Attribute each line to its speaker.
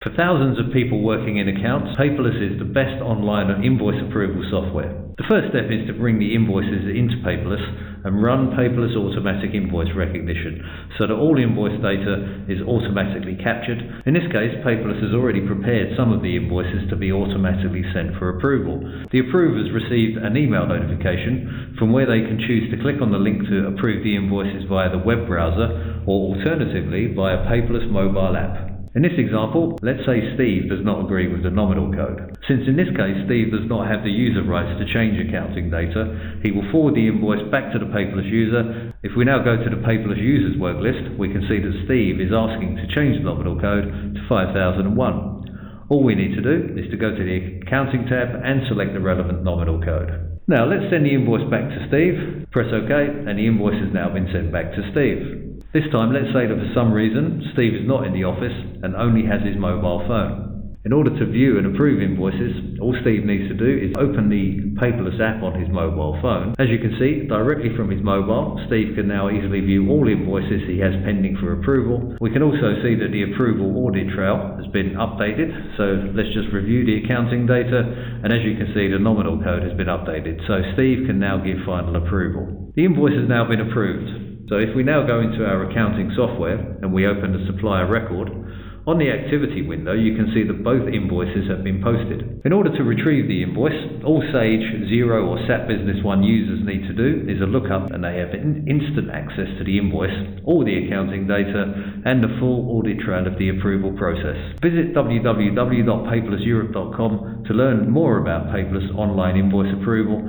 Speaker 1: For thousands of people working in accounts, Paperless is the best online invoice approval software. The first step is to bring the invoices into Paperless and run Paperless automatic invoice recognition so that all invoice data is automatically captured. In this case, Paperless has already prepared some of the invoices to be automatically sent for approval. The approvers receive an email notification from where they can choose to click on the link to approve the invoices via the web browser or alternatively via Paperless mobile app. In this example, let's say Steve does not agree with the nominal code. Since in this case Steve does not have the user rights to change accounting data, he will forward the invoice back to the Paperless user. If we now go to the Paperless users work list, we can see that Steve is asking to change the nominal code to 5001. All we need to do is to go to the accounting tab and select the relevant nominal code. Now let's send the invoice back to Steve, press OK, and the invoice has now been sent back to Steve. This time, let's say that for some reason, Steve is not in the office and only has his mobile phone. In order to view and approve invoices, all Steve needs to do is open the Paperless app on his mobile phone. As you can see, directly from his mobile, Steve can now easily view all invoices he has pending for approval. We can also see that the approval audit trail has been updated, so let's just review the accounting data, and as you can see, the nominal code has been updated, so Steve can now give final approval. The invoice has now been approved. So if we now go into our accounting software and we open the supplier record, on the activity window you can see that both invoices have been posted. In order to retrieve the invoice, all Sage, Xero or SAP Business One users need to do is a lookup and they have instant access to the invoice, all the accounting data and the full audit trail of the approval process. Visit www.paperlesseurope.com to learn more about Paperless online invoice approval